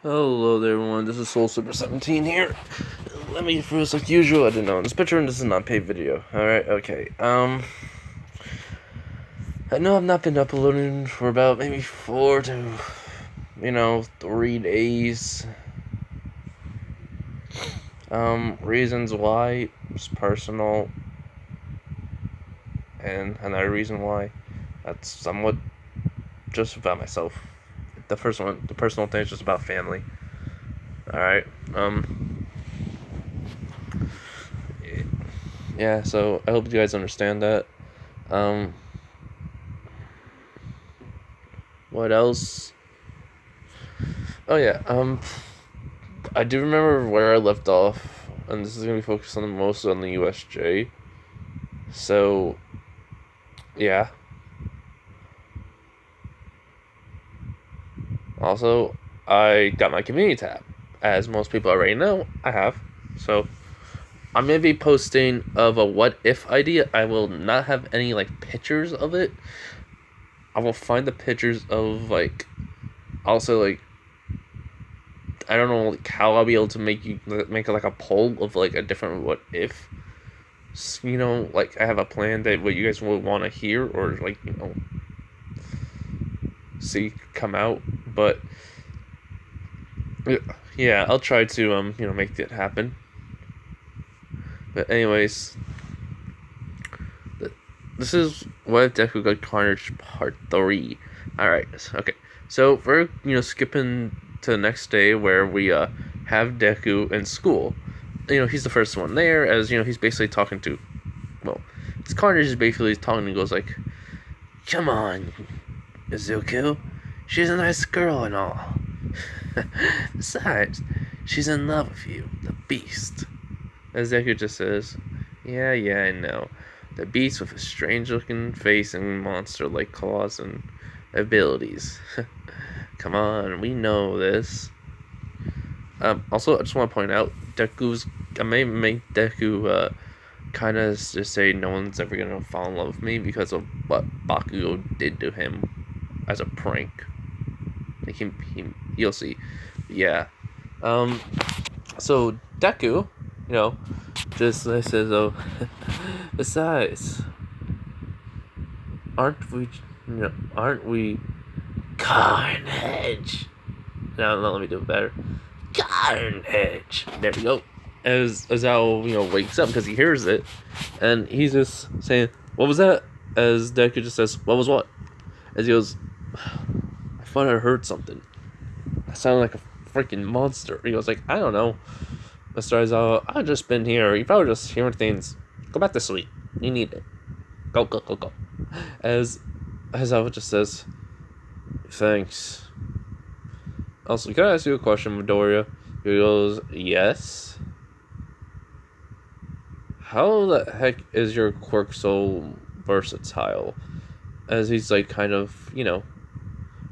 Hello there everyone, this is Soul Super 17 here. Let me first, like usual, I didn't know in this picture and this is not a paid video. Alright, okay. I know I've not been uploading for about maybe 4 to 3 days. Reasons why is personal, and another reason why that's somewhat just about myself. The first one, the personal thing, is just about family. Alright, yeah, so I hope you guys understand that. What else? Oh yeah, I do remember where I left off, and this is gonna be focused on mostly on the USJ. So, yeah. Also, I got my community tab. As most people already know, I have. So, I'm gonna be posting of a what if idea. I will not have any pictures of it. I will find the pictures of also I don't know how I'll be able to make a poll of a different what if. I have a plan that what you guys will want to hear or see come out, but yeah, I'll try to make that happen. But anyways, this is what if Deku got Carnage Part 3. Alright, okay. So we're skipping to the next day where we have Deku in school. He's the first one there, as he's basically talking to, it's Carnage is basically talking and goes come on, Izuku, she's a nice girl and all. Besides, she's in love with you, the beast. As Deku just says, yeah, I know. The beast with a strange-looking face and monster-like claws and abilities. Come on, we know this. Also, I just want to point out, I may make Deku, kind of just say no one's ever gonna fall in love with me because of what Bakugou did to him as a prank. You'll see. Yeah. So Deku, just says, oh, besides, aren't we Carnage? No, let me do it better. Carnage. There we go. As Al wakes up because he hears it, and he's just saying, "What was that?" As Deku just says, "What was what?" As he goes, "I thought I heard something. That sounded like a freaking monster." He goes I don't know. Mr. Aizawa, I've just been here. You probably just hearing things. Go back to sleep. You need it. Go. As Aizawa just says, "Thanks." Also, can I ask you a question, Midoriya? He goes, "Yes." How the heck is your quirk so versatile? As he's kind of,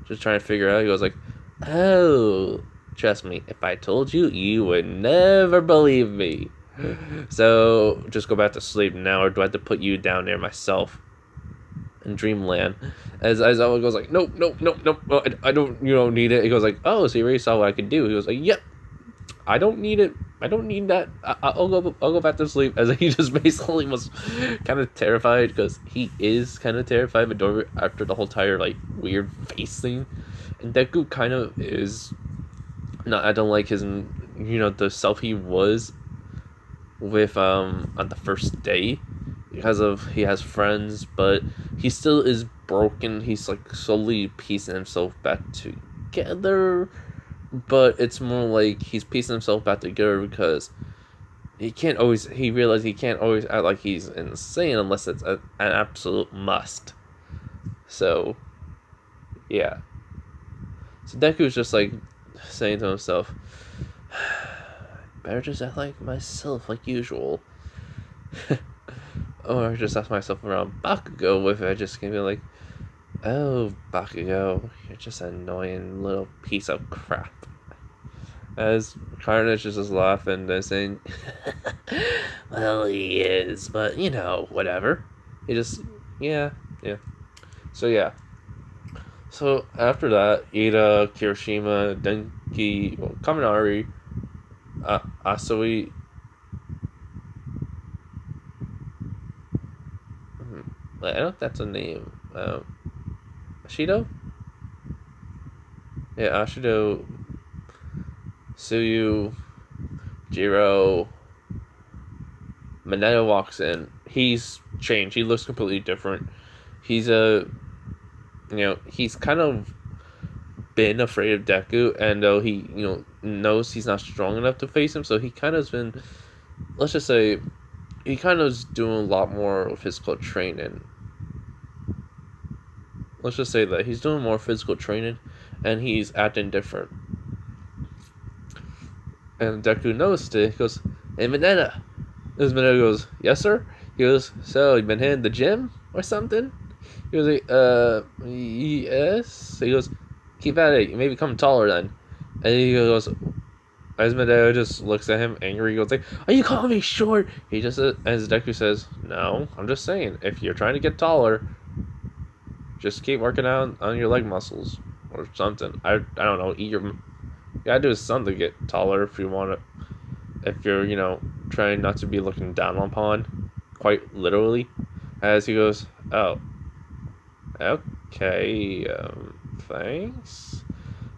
just trying to figure out. He goes oh, trust me, if I told you, you would never believe me. So, just go back to sleep now, or do I have to put you down there myself? In Dreamland. As Aizawa goes nope, I don't, need it. He goes oh, so you already saw what I could do. He goes yep. I don't need it. I don't need that. I'll go back to sleep. As he just basically was kind of terrified, because he is kind of terrified of Midoriya after the whole entire weird face thing. And Deku kind of is not. I don't like his the self he was with on the first day, because of he has friends, but he still is broken. He's slowly piecing himself back together. But it's more he's piecing himself back together because he realized he can't always act like he's insane unless it's an absolute must. So, yeah. So Deku's just saying to himself, better just act like myself like usual. Or just ask myself around Bakugou with it, just gonna be oh, Bakugou, you're just an annoying little piece of crap. As Carnage is just laughing and saying, well, he is, but, whatever. He just, yeah. So, yeah. So, after that, Ida, Kirishima, Kaminari, Asui. I don't know if that's a name. Ashido? Yeah, Ashido, Suyu, Jiro. Minetta walks in. He's changed. He looks completely different. He's he's kind of been afraid of Deku, and though he, knows he's not strong enough to face him, so he kind of's been, let's just say, he kind of's doing a lot more physical training. Let's just say that he's doing more physical training, and he's acting different. And Deku noticed it. He goes, "Hey, Minetta." This Minetta goes, "Yes, sir." He goes, "So you been hitting the gym or something?" He was like, yes. He goes, "Keep at it. You may become taller then." And he goes, as Minetta just looks at him angry, he goes like, "Are you calling me short?" He just, as Deku says, "No, I'm just saying, if you're trying to get taller, just keep working out on your leg muscles or something. I don't know. You gotta do something to get taller if you want to. If you're trying not to be looking down upon, quite literally." As he goes, "Oh, okay, thanks."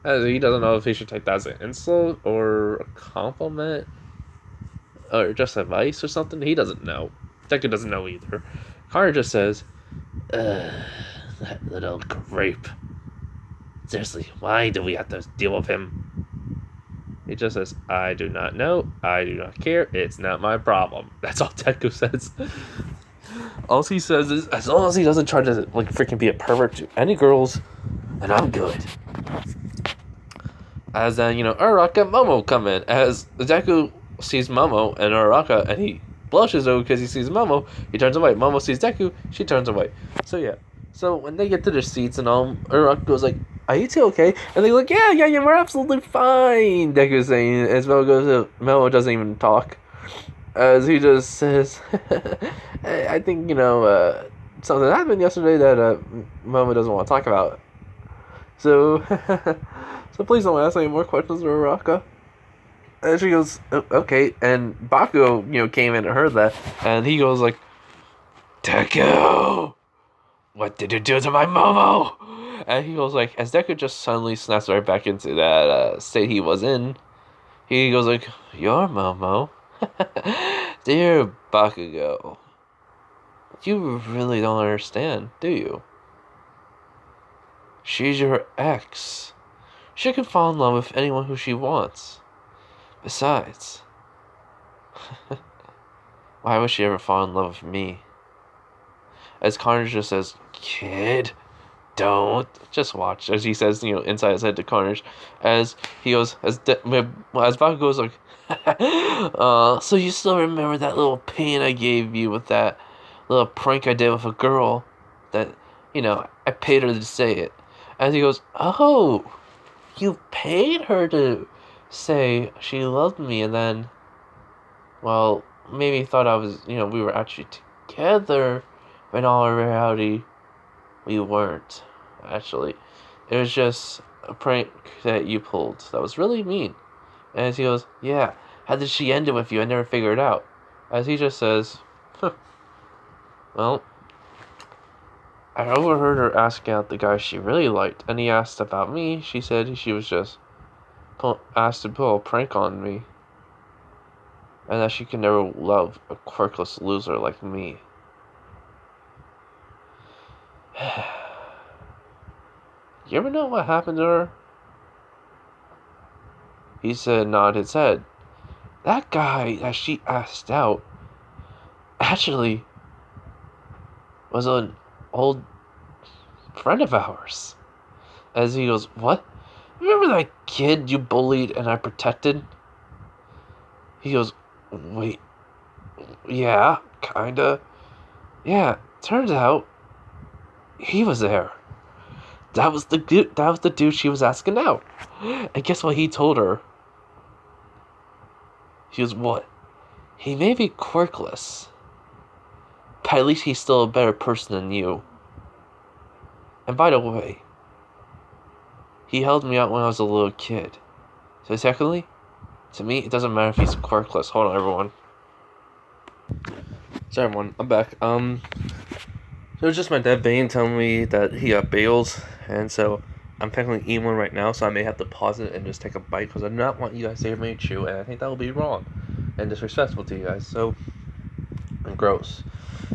As he doesn't know if he should take that as an insult or a compliment or just advice or something. He doesn't know. Deku doesn't know either. Carnage just says, that little grape. Seriously, why do we have to deal with him?" He just says, "I do not know. I do not care. It's not my problem." That's all Deku says. All he says is, as long as he doesn't try to freaking be a pervert to any girls, and I'm good. As then, Uraraka and Momo come in. As Deku sees Momo and Uraraka, and he blushes though because he sees Momo, he turns away. Momo sees Deku, she turns away. So yeah. So when they get to their seats and all, Uraraka goes like, "Are you two okay?" And they're like, yeah, we're absolutely fine." Deku's saying, as Momo doesn't even talk. As he just says, I think, something happened yesterday that Momo doesn't want to talk about. So, so please don't ask any more questions of Uraraka. And she goes, "Okay." And Bakugou, came in and heard that, and he goes like, "Deku, what did you do to my Momo?" And he goes like, as Deku just suddenly snaps right back into that state he was in, he goes like, "Your Momo?" Dear Bakugou, you really don't understand, do you? She's your ex. She can fall in love with anyone who she wants. Besides, why would she ever fall in love with me? As Carnage just says, "Kid, don't." Just watch. As he says, inside his head to Carnage. As he goes, as Baku goes like, "So you still remember that little pain I gave you with that little prank I did with a girl that, I paid her to say it." As he goes, "Oh, you paid her to say she loved me, and then, well, maybe thought I was, we were actually together, but in all reality, we weren't, actually. It was just a prank that you pulled that was really mean." And as he goes, "Yeah, how did she end it with you? I never figured it out." As he just says, "Well, I overheard her asking out the guy she really liked, and he asked about me. She said she was just asked to pull a prank on me, and that she could never love a quirkless loser like me." You ever know what happened to her? He said, nodded his head. That guy that she asked out actually was an old friend of ours. As he goes, "What? Remember that kid you bullied and I protected?" He goes, "Wait, yeah, kinda. Yeah, turns out he was there. That was the dude. That was the dude she was asking out. And guess what he told her? He goes, what? He may be quirkless, but at least he's still a better person than you. And by the way, he held me out when I was a little kid. So secondly, to me, it doesn't matter if he's quirkless. Hold on, everyone. Sorry, everyone. I'm back. So it was just my dad Bane telling me that he got bailed, and so I'm technically eating one right now, so I may have to pause it and just take a bite because I do not want you guys to hear me chew, and I think that will be wrong and disrespectful to you guys. So, and gross.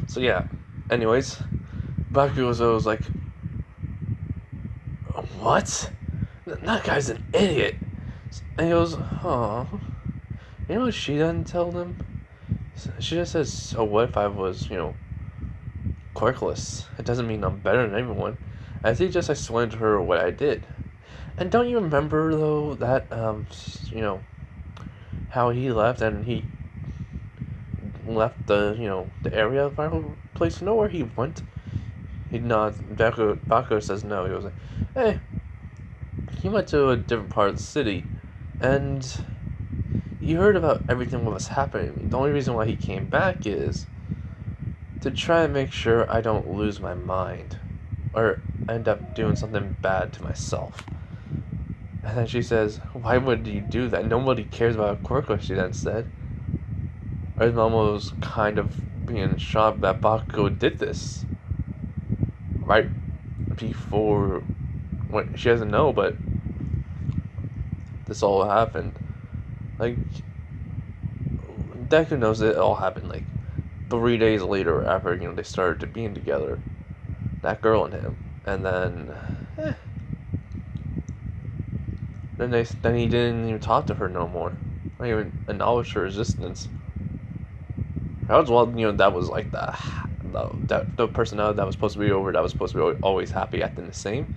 So yeah. Anyways, Bakugou was like, "What? That guy's an idiot." And he goes, "Oh, you know what she doesn't tell them? She just says, so what if I was, quirkless? It doesn't mean I'm better than everyone." As he just explained to her what I did. And don't you remember, though, that, how he left and he left the area of our place? You know where he went? He nods. Baku says no. He was like, hey, he went to a different part of the city. And you heard about everything that was happening. The only reason why he came back is to try and make sure I don't lose my mind or end up doing something bad to myself. And then she says, why would you do that? Nobody cares about Quirko, she then said. Her mom was kind of being shocked that Bakugou did this. Right before, when she doesn't know, but this all happened. Like, Deku knows it all happened like 3 days later after, they started to being together. That girl and him. And then, then he didn't even talk to her no more. Not even acknowledge her existence. That was that was like the personality that was supposed to be over, that was supposed to be always happy, acting the same.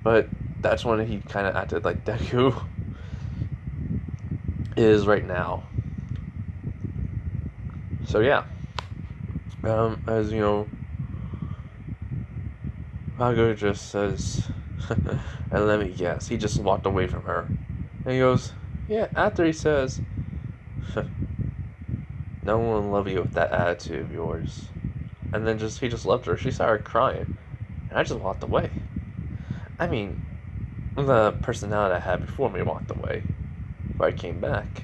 But that's when he kind of acted like Deku is right now. So yeah, as Mago just says, and let me guess, he just walked away from her. And he goes, yeah, after he says, no one will love you with that attitude of yours. And then he just left her. She started crying. And I just walked away. I mean, the personality I had before me walked away. But I came back.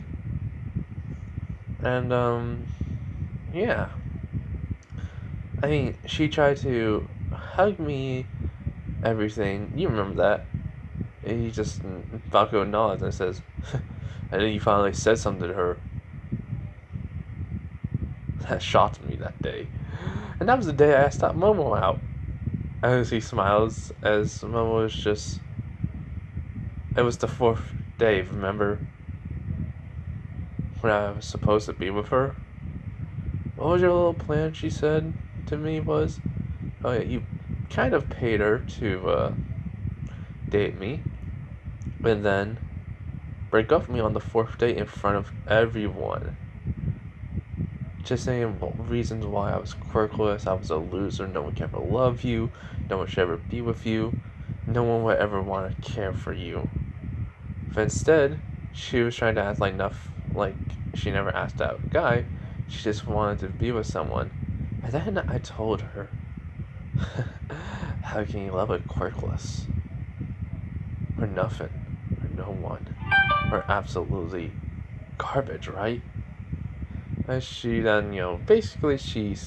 And, yeah. I mean, she tried to hug me, everything. You remember that. And he just, Falco nods and says, and then he finally said something to her. That shocked me that day. And that was the day I asked that Momo out. As he smiles, as Momo was just... It was the 4th day, remember? When I was supposed to be with her. What was your little plan, she said to me, was... Oh yeah, you kind of paid her to, date me. And then break up with me on the 4th day in front of everyone. Just saying reasons why I was quirkless, I was a loser, no one could ever love you, no one should ever be with you, no one would ever want to care for you. But instead, she was trying to act like she never asked out a guy, she just wanted to be with someone. And then I told her, how can you love a quirkless? Or nothing, or no one, or absolutely garbage, right? And she then, basically she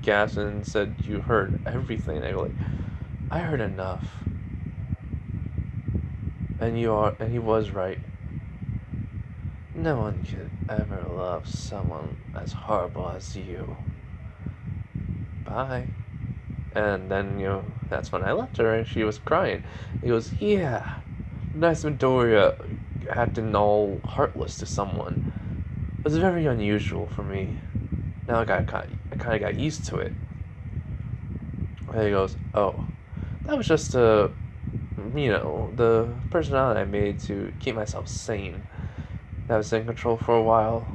gasped and said, you heard everything. And I go like, I heard enough. And he was right. No one could ever love someone as horrible as you. Bye. And then, that's when I left her and she was crying. He goes, yeah, nice Midoriya acting all heartless to someone. It was very unusual for me. Now I kind of got used to it. And he goes, oh, that was just the personality I made to keep myself sane. That was in control for a while,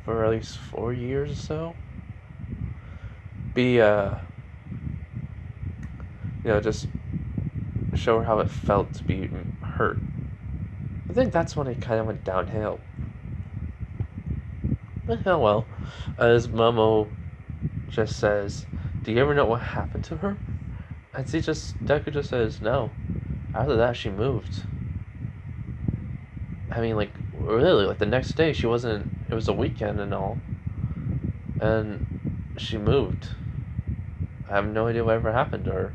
for at least 4 years or so. Just show her how it felt to be hurt. I think that's when it kind of went downhill. Oh well, as Momo just says, do you ever know what happened to her? And Deku just says, no. After that, she moved. I mean, like, really, like, the next day she wasn't, it was a weekend and all. And she moved. I have no idea what ever happened to her.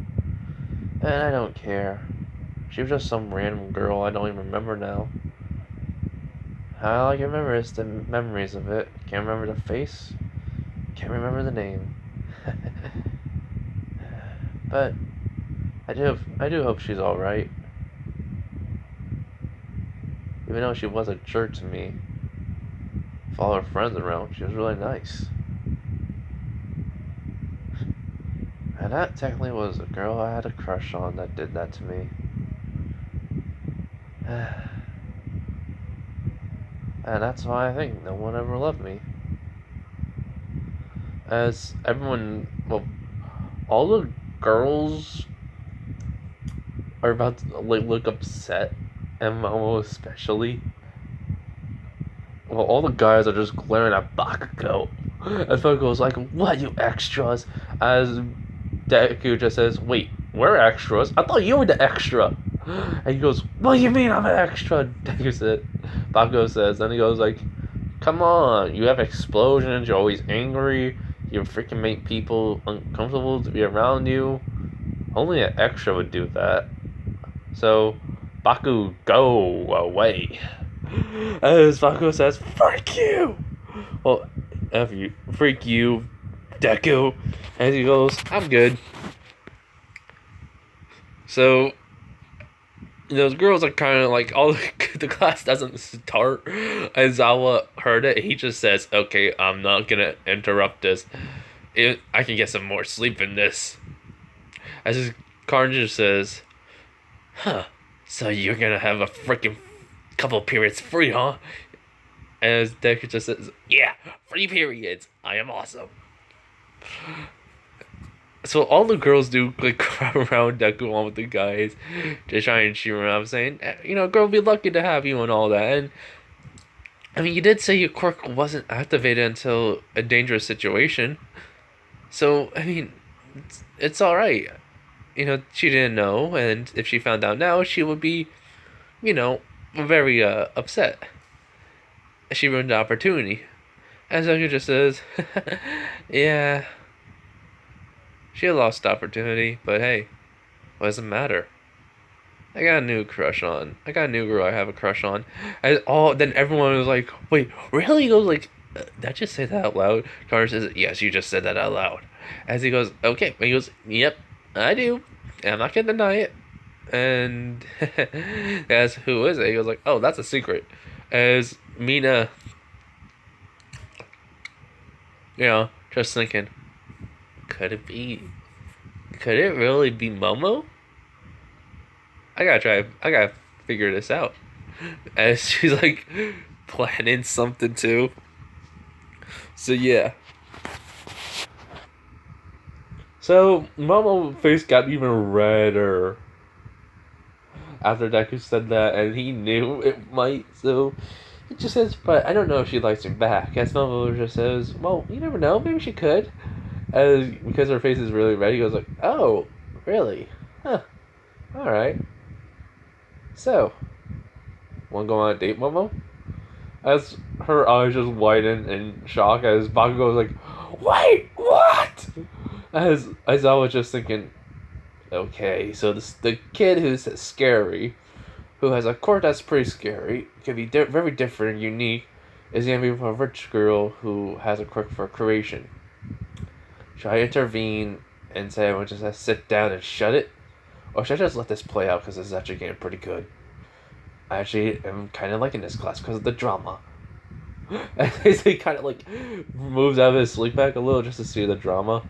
And I don't care. She was just some random girl I don't even remember now. All I can remember is the memories of it. Can't remember the face. Can't remember the name. But I do hope she's all right. Even though she was a jerk to me, with all her friends around, she was really nice. And that technically was a girl I had a crush on that did that to me. And that's why I think no one ever loved me. As everyone, well, all the girls are about to like look upset, and Momo especially. Well, all the guys are just glaring at Bakugou. As Bakugo's like, "What, you extras?" As Deku just says, "Wait, we're extras? I thought you were the extra." And he goes, "What do you mean I'm an extra?" Bakugo says, and he goes like, "Come on, you have explosions. You're always angry. You freaking make people uncomfortable to be around you. Only an extra would do that. So, Baku, go away." As Bakugo says, "Freak you!" Well, F you. Freak you, Deku. And he goes, "I'm good." So, those girls are kind of like, all the class doesn't start. Aizawa heard it. He just says, "Okay, I'm not gonna interrupt this. I can get some more sleep in this." As his Carnage says, "Huh, so you're gonna have a freaking couple periods free, huh?" As Deku just says, "Yeah, free periods. I am awesome." So all the girls do like crowd around Deku along with the guys, just trying to cheer him up, saying, "Girl, be lucky to have you and all that." And I mean, you did say your quirk wasn't activated until a dangerous situation, so I mean, it's all right. She didn't know, and if she found out now, she would be, you know, very upset. She ruined the opportunity. And Deku just says, "Yeah, she lost the opportunity, but hey, what does it matter? I got a new crush on. I got a new girl I have a crush on." Then everyone was like, "Wait, really?" He goes like, "Did I just say that out loud?" Connor says, "Yes, you just said that out loud." As he goes, "Okay," and he goes, "Yep, I do. And I'm not gonna deny it." And as who is it? He goes like, "Oh, that's a secret." As Mina, just thinking, could it be? Could it really be Momo? I gotta try. I gotta figure this out. As she's like planning something too. So yeah. So Momo's face got even redder after Deku said that, and he knew it might. So he just says, "But I don't know if she likes him back." As Momo just says, "Well, you never know. Maybe she could." As because her face is really red, he goes like, "Oh, really? Huh? All right. So, wanna go on a date, Momo?" As her eyes just widen in shock, as Bakugo goes like, "Wait, what?" As Aizawa was just thinking, okay, so the kid who's scary, who has a quirk that's pretty scary, can be very different and unique, is gonna be a rich girl who has a quirk for creation. Should I intervene and say I want to just sit down and shut it? Or should I just let this play out because this is actually getting pretty good? I actually am kind of liking this class because of the drama. And he kind of like moves out of his sleep bag a little just to see the drama.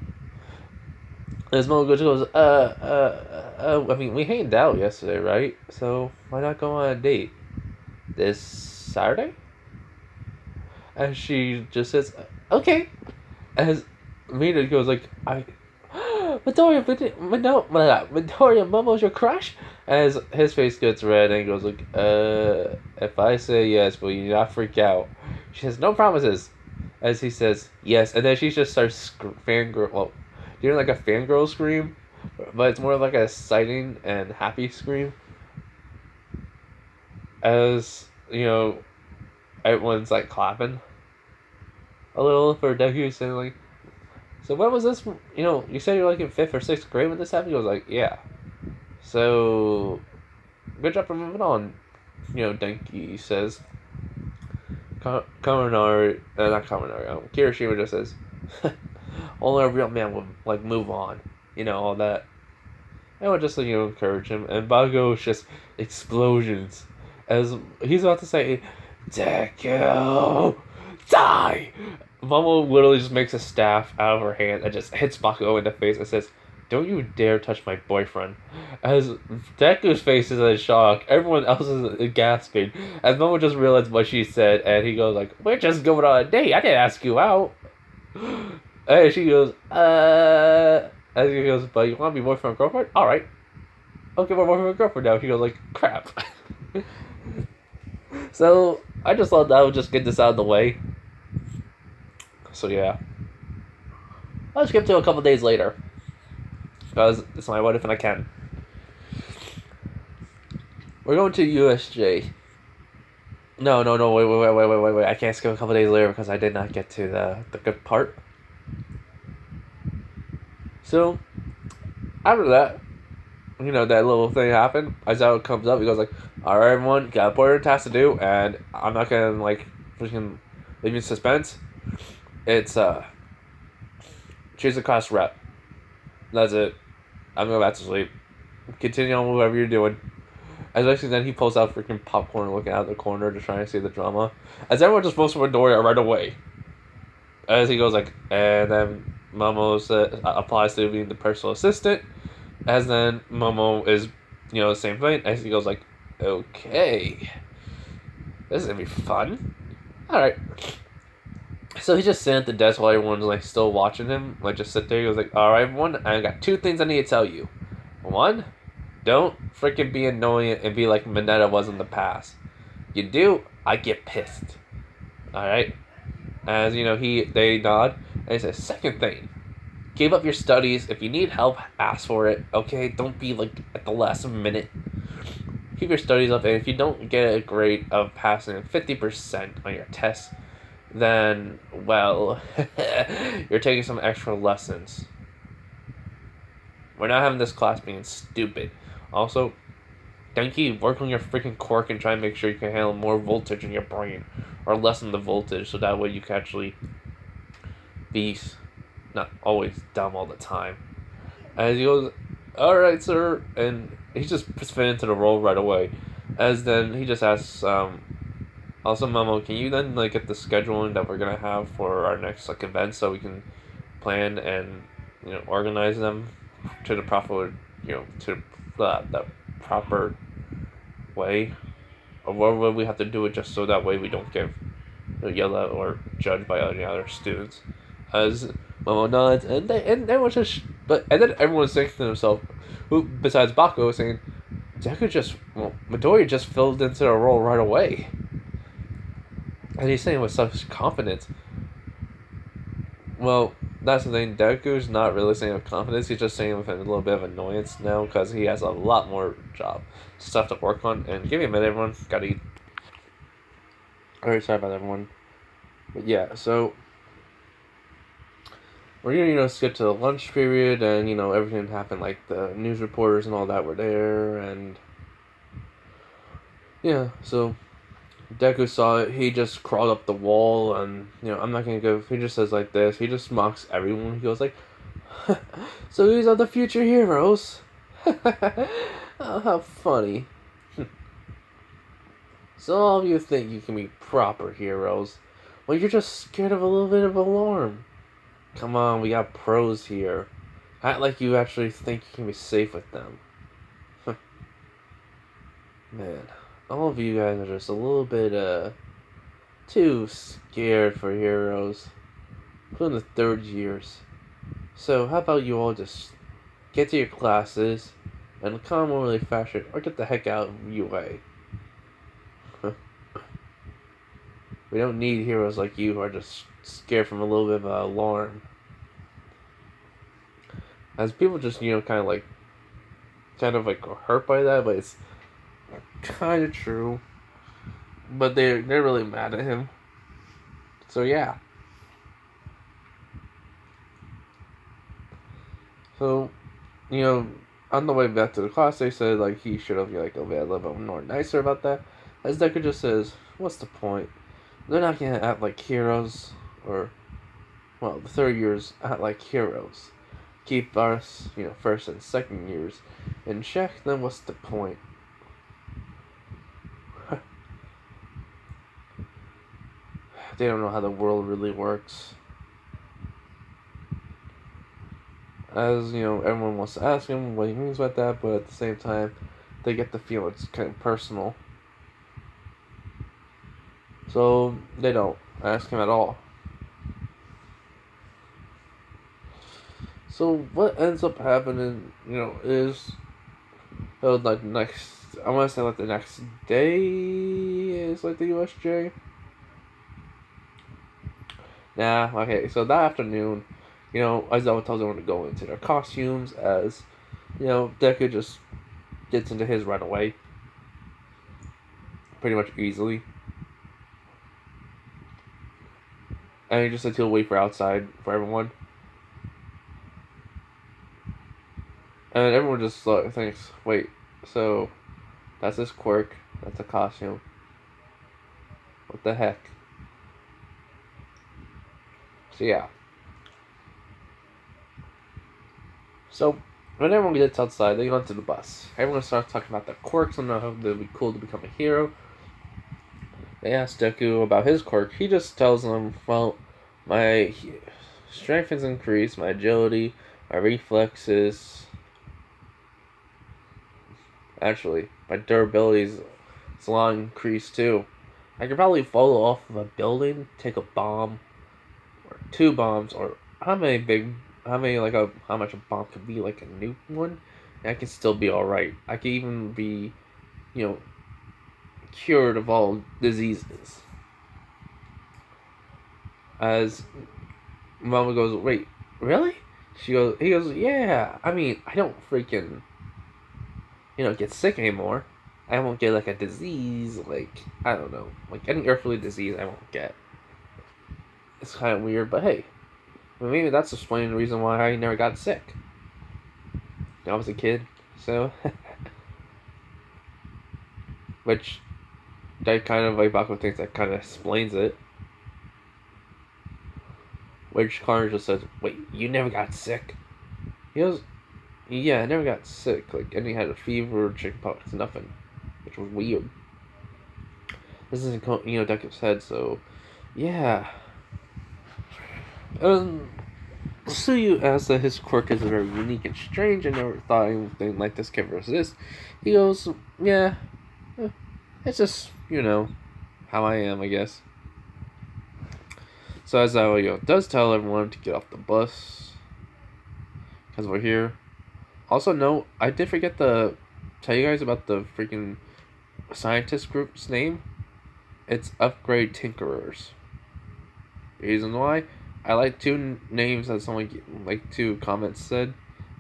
As Momo goes, I mean, we hanged out yesterday, right? So why not go on a date this Saturday? And she just says, "Okay." As Mina goes like, Midoriya, Momo's your crush?" As his face gets red and he goes like, if I say yes, will you not freak out?" She says, "No promises." As he says, "Yes," and then she just starts fangirl, well, doing like a fangirl scream, but it's more like a exciting and happy scream. As you know, everyone's like clapping a little for Deku saying like, so when was this? You know, you said you're like in 5th or 6th grade when this happened. He was like, yeah. So good job for moving on. You know, Denki says. Kaminari, not Kaminari. Kirishima just says, only a real man would like move on. You know all that. I would just encourage him, and Bago's just explosions as he's about to say, "Deku, die!" Momo literally just makes a staff out of her hand and just hits Bakugo in the face and says, "Don't you dare touch my boyfriend!" As Deku's face is in shock, everyone else is gasping. As Momo just realized what she said, and he goes like, "We're just going on a date. I didn't ask you out." And she goes, As he goes, "But you want to be boyfriend and girlfriend? All right, okay, we're boyfriend and girlfriend now." He goes like, "Crap." So I just thought that would just get this out of the way. So yeah, I'll skip to a couple days later because it's my what if and I can. We're going to USJ. No, wait. I can't skip a couple days later because I did not get to the good part. So after that, that little thing happened. Aizawa comes up. He goes like, "All right, everyone, got important tasks to do, and I'm not gonna like freaking leave you in suspense. It's choose a class rep. That's it. I'm going back to sleep. Continue on with whatever you're doing." Especially then he pulls out freaking popcorn looking out of the corner to try and see the drama. As everyone just votes for Midoriya right away. As he goes like, and then Momo applies to being the personal assistant. As then Momo is, the same thing. As he goes like, okay, this is gonna be fun. All right. So he's just sitting at the desk while everyone's like still watching him. Like just sit there. He goes like, all right, everyone, I got 2 things I need to tell you. One, don't freaking be annoying and be like Minetta was in the past. You do, I get pissed. Alright? As they nod. And he says, second thing, give up your studies. If you need help, ask for it. Okay? Don't be like at the last minute. Keep your studies up, and if you don't get a grade of passing 50% on your test, then, well, you're taking some extra lessons. We're not having this class being stupid. Also, Denki, work on your freaking quirk and try and make sure you can handle more voltage in your brain. Or lessen the voltage so that way you can actually be not always dumb all the time. As he goes, alright, sir. And he just fit into the role right away. As then he just asks, also, Momo, can you then like get the scheduling that we're going to have for our next like event so we can plan and organize them to the proper, to the proper way, or what would we have to do it just so that way we don't get yelled at or judged by any other students? As Momo nods, and everyone's just, and then everyone's thinking to themselves, who besides Bakugo, saying, Midori just filled into the role right away, and he's saying with such confidence. Well, that's the thing. Deku's not really saying with confidence. He's just saying with a little bit of annoyance now because he has a lot more stuff to work on. And give me a minute, everyone. Gotta eat. Alright, sorry about that, everyone. But yeah, so we're gonna skip to the lunch period, and everything happened. Like the news reporters and all that were there, and yeah, so Deku saw it. He just crawled up the wall, and I'm not gonna go. He just says like this. He just mocks everyone. He goes like, "So these are the future heroes." Oh, how funny. So all of you think you can be proper heroes. Well, you're just scared of a little bit of alarm. Come on, we got pros here. Act like you actually think you can be safe with them. Man, all of you guys are just a little bit, too scared for heroes. Including the 3rd years. So, how about you all just get to your classes and calm orderly fashion, or get the heck out of UA. We don't need heroes like you who are just scared from a little bit of an alarm. As people just, kind of like hurt by that, but it's kind of true. but they're really mad at him. So yeah. So, you know, on the way back to the class, they said like he should have like been a little bit more nicer about that. As Deku just says, "What's the point? They're not gonna act like heroes, or well, the third years act like heroes. Keep us, first and second years in check. Then what's the point?" They don't know how the world really works. As everyone wants to ask him what he means by that, but at the same time, they get the feel it's kind of personal. So they don't ask him at all. So what ends up happening, is like next. I want to say like the next day is like the USJ. Nah, okay. So that afternoon, Aizawa tells everyone to go into their costumes as, Deku just gets into his right away, pretty much easily. And he just said he'll wait for outside for everyone. And everyone just thinks, wait, so that's his quirk, that's a costume. What the heck? So yeah. So when everyone gets outside, they go into the bus. Everyone starts talking about their quirks and how it'd be cool to become a hero. They ask Deku about his quirk. He just tells them, well, my strength has increased, my agility, my reflexes. Actually, my durability is a lot increased too. I could probably fall off of a building, take a bomb, or two bombs, or how much a bomb could be, like a nuke one, and I can still be alright. I can even be, cured of all diseases. As Mama goes, wait, really? He goes, yeah. I mean, I don't freaking, get sick anymore. I won't get like a disease, like I don't know, like any earthly disease. I won't get. It's kind of weird, but hey, maybe that's explaining the reason why I never got sick. I was a kid, so which that kind of like Bakugou thinks that kind of explains it. Which Carnage just says, "Wait, you never got sick?" He goes, "Yeah, I never got sick. Like, and he had a fever, chickenpox, nothing," which was weird. This isn't Deku's head, so yeah. Suyu asks that his quirk is very unique and strange. I never thought anything like this could resist. He goes, "Yeah, it's just how I am, I guess." So as I does tell everyone to get off the bus because we're here. Also, no, I did forget to tell you guys about the freaking scientist group's name. It's Upgrade Tinkerers. The reason why? I like two names that someone, like two comments said,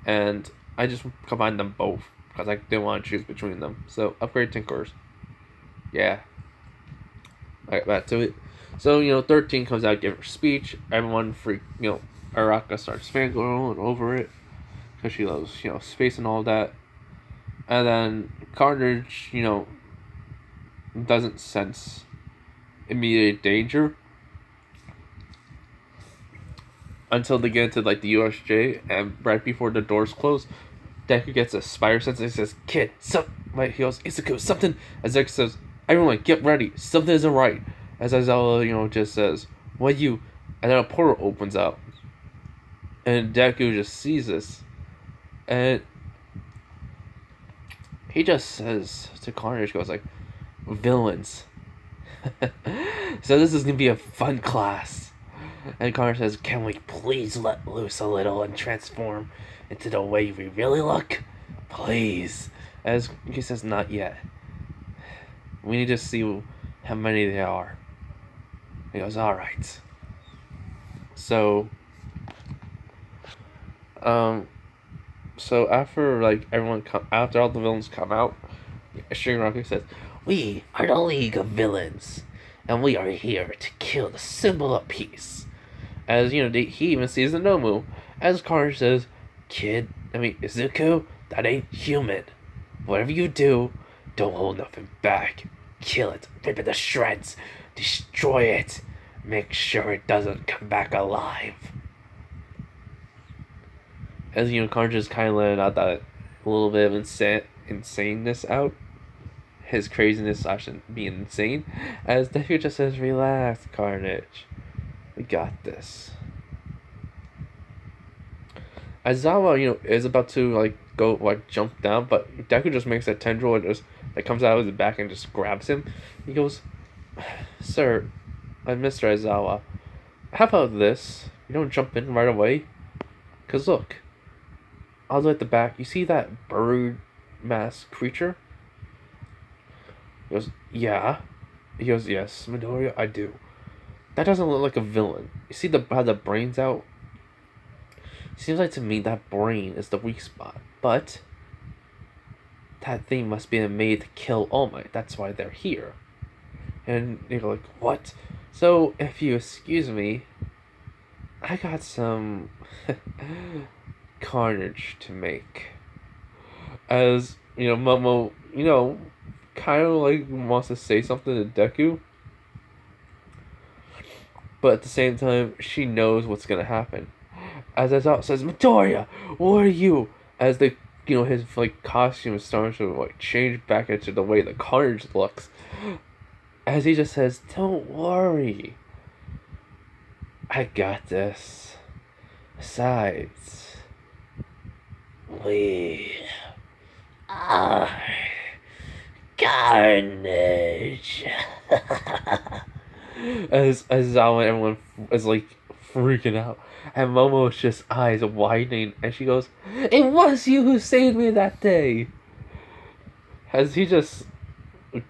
and I just combined them both because I didn't want to choose between them. So, Upgrade Tinkerers. Yeah. I got back to it. So, 13 comes out, give her speech. Everyone Araka starts fangirling over it because she loves, space and all that. And then Carnage, doesn't sense immediate danger until they get into like the USJ, and right before the doors close, Deku gets a spider sense and says, "Kid, he goes, Izuku, something." As Deku says, "Everyone, get ready. Something isn't right." As Aizawa, just says, "What you?" And then a portal opens up, and Deku just sees this, and he just says to Carnage, goes like, "Villains." So this is gonna be a fun class. And Connor says, "Can we please let loose a little and transform into the way we really look? Please." As he says, "Not yet. We need to see how many there are." He goes, "Alright." So, so after like after all the villains come out, Shinraku says, We are the League of Villains, and we are here to kill the symbol of peace. As you know, he even sees the Nomu. As Carnage says, Izuku, that ain't human. Whatever you do, don't hold nothing back. Kill it, rip it to shreds, destroy it. Make sure it doesn't come back alive. As you know, Carnage is kind of letting out that little bit of insaneness out. His craziness slash being insane. As Deku just says, relax, Carnage. We got this. Aizawa, is about to go jump down, but Deku just makes a tendril and just comes out of his back and just grabs him. He goes, "Sir, Mr. Aizawa, how about this? You don't jump in right away, 'cause look, all the way at the back. You see that bird mask creature?" He goes, "Yeah." He goes, "Yes, Midoriya, I do. That doesn't look like a villain. You see how the brain's out? Seems like to me that brain is the weak spot. But that thing must be made to kill All Might. That's why they're here." And you're like, "What?" So, if you excuse me, I got some carnage to make. As, Momo, kind of wants to say something to Deku. But at the same time, she knows what's gonna happen. As Aizawa says, "Midoriya, what are you?" As his costume starts to change back into the way the Carnage looks. As he just says, "Don't worry, I got this. Besides, we are Carnage." As Aizawa and everyone is freaking out. And Momo's just eyes widening, and she goes, "It was you who saved me that day!" As he just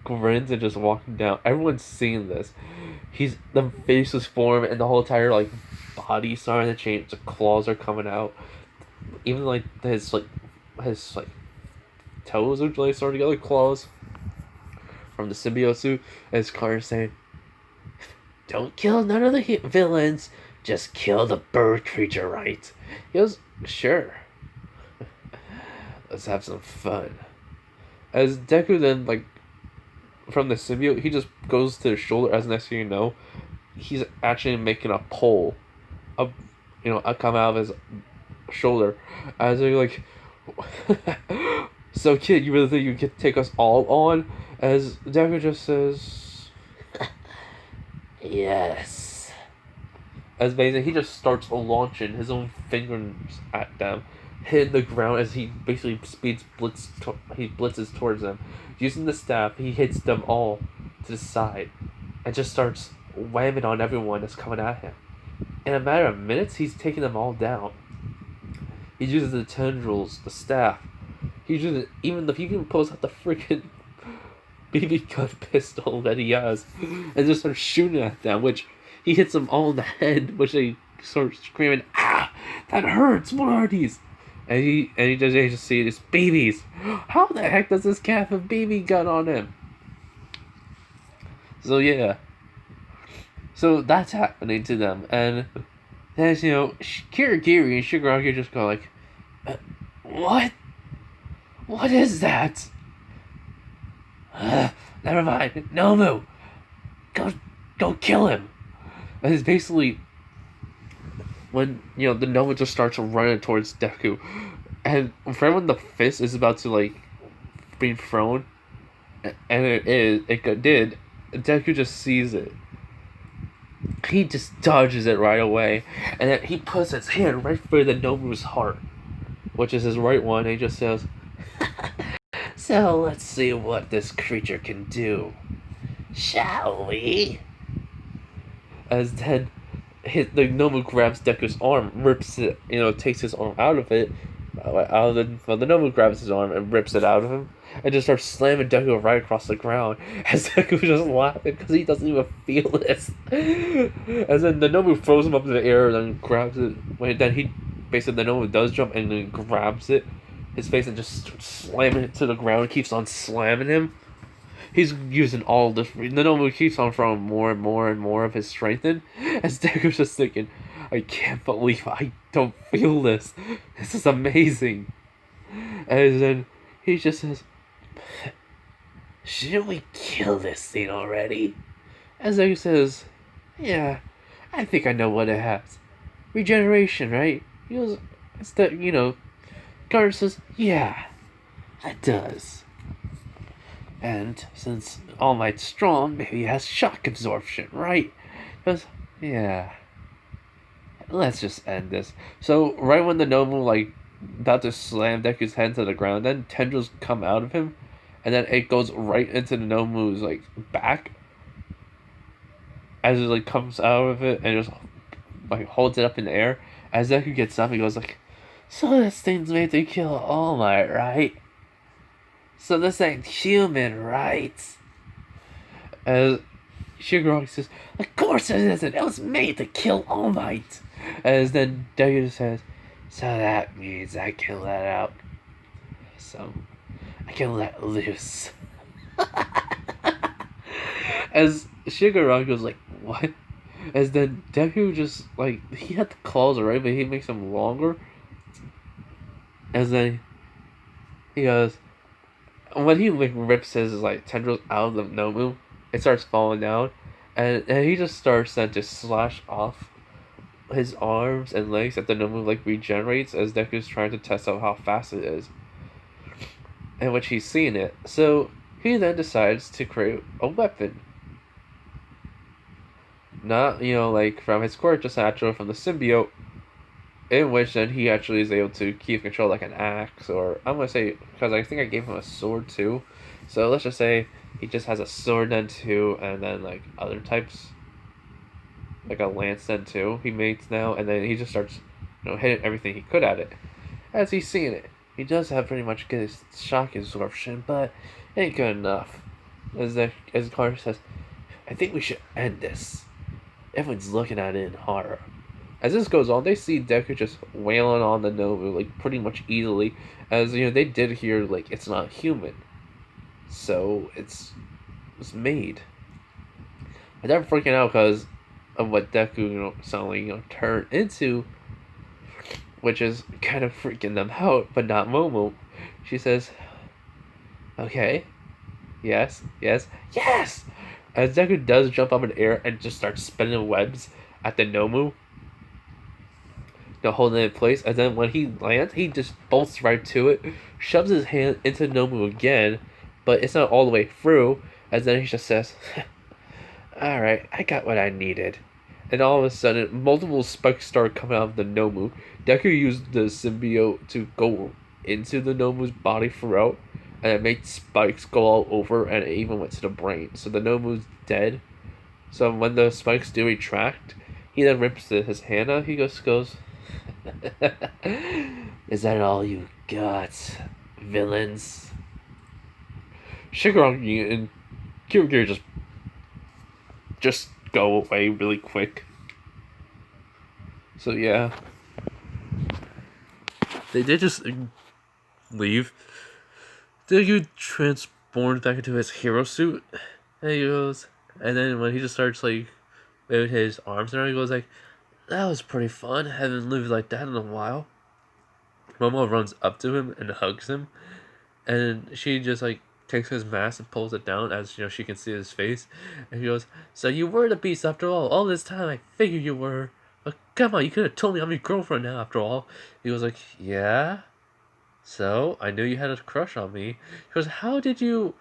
grins and just walking down. Everyone's seeing this. The face is formed, and the whole entire body starting to change. The claws are coming out. Even his toes are starting to get claws from the symbiote suit. As Carter's saying, "Don't kill none of the villains. Just kill the bird creature, right?" He goes, "Sure. Let's have some fun." As Deku then, from the symbiote, he just goes to his shoulder. As next thing you know, he's actually making a pole, come out of his shoulder. As they're like, "So kid, you really think you can take us all on?" As Deku just says, "Yes." As basically he just starts launching his own fingers at them, hitting the ground as he basically blitzes towards them. Using the staff, he hits them all to the side, and just starts whamming on everyone that's coming at him. In a matter of minutes, he's taking them all down. He uses the tendrils, the staff. He uses even he can pulls out the freaking BB gun pistol that he has, and just starts shooting at them, which he hits them all in the head, which they start screaming, "Ah, that hurts! What are these?" And he just see these babies. How the heck does this cat have a BB gun on him? So yeah. So that's happening to them, and then Kirigiri and Shigaraki just go "What? What is that?" Never mind. Nomu, go kill him. And it's basically when the Nomu just starts running towards Deku, and right when the fist is about to being thrown, and it did, Deku just sees it. He just dodges it right away, and then he puts his hand right through the Nomu's heart, which is his right one, and he just says, "So let's see what this creature can do, shall we?" As then the Nomu grabs Deku's arm, rips it, takes his arm out of it. The Nomu grabs his arm and rips it out of him, and just starts slamming Deku right across the ground. As Deku just laughing because he doesn't even feel this. And then the Nomu throws him up in the air and then grabs it. Then the Nomu does jump and then grabs it, his face, and just starts slamming it to the ground. Keeps on slamming him. he's using all this. The Nomu keeps on throwing more and more and more of his strength in. As Deku's just thinking, I can't believe I don't feel this. This is amazing. And then he just says, shouldn't we kill this thing already? As Deku says, yeah, I think I know what it has. Regeneration, right? He goes, it's that, Carter says, yeah, it does. And since All Might's strong, maybe it has shock absorption, right? He goes, yeah. Let's just end this. So, right when the Nomu, about to slam Deku's head to the ground, then tendrils come out of him, and then it goes right into the Nomu's, back, as it, comes out of it, and just, holds it up in the air. As Deku gets up, he goes, so this thing's made to kill All Might, right? So this ain't human, right? As Shigaraki says, of course it isn't. It was made to kill All Might. As then Deku says, so that means I can let out. So I can let loose. As Shigaraki goes what? As then Deku just he had the claws already, but he makes them longer. As then he goes, when he rips his tendrils out of the Nomu, it starts falling down, and he just starts then to slash off his arms and legs that the Nomu regenerates as Deku's trying to test out how fast it is, and which he's seeing it. So he then decides to create a weapon. Not from his quirk, just natural from the symbiote, in which then he actually is able to keep control like an axe, or I'm gonna say, because I think I gave him a sword too, so let's just say he just has a sword then too, and then other types, like a lance then too he makes now, and then he just starts hitting everything he could at it. As he's seeing it, he does have pretty much good shock absorption, but it ain't good enough. As Carter says, I think we should end this. Everyone's looking at it in horror. As this goes on, they see Deku just wailing on the Nomu, pretty much easily. As, they did hear, it's not human. So, it's made. And they're freaking out because of what Deku, suddenly, turned into. Which is kind of freaking them out, but not Momo. She says, okay. Yes, yes, yes! As Deku does jump up in the air and just starts spinning webs at the Nomu, holding it in place, and then when he lands, he just bolts right to it, shoves his hand into Nomu again, but it's not all the way through, and then he just says, alright, I got what I needed. And all of a sudden, multiple spikes start coming out of the Nomu. Deku used the symbiote to go into the Nomu's body throughout, and it made spikes go all over, and it even went to the brain. So the Nomu's dead. So when the spikes do retract, he then rips his hand out. He goes, is that all you got, villains? Shigaraki and Kirigiri just go away really quick. So yeah, they did just leave. Deku transformed back into his hero suit, and he goes, and then when he just starts with his arms around, he goes that was pretty fun. Haven't lived like that in a while. Momo runs up to him and hugs him, and she just takes his mask and pulls it down as she can see his face, and he goes, so you were the beast after all this time. I figured you were, but come on, you could have told me I'm your girlfriend now after all. He was yeah, so I knew you had a crush on me. He goes, how did you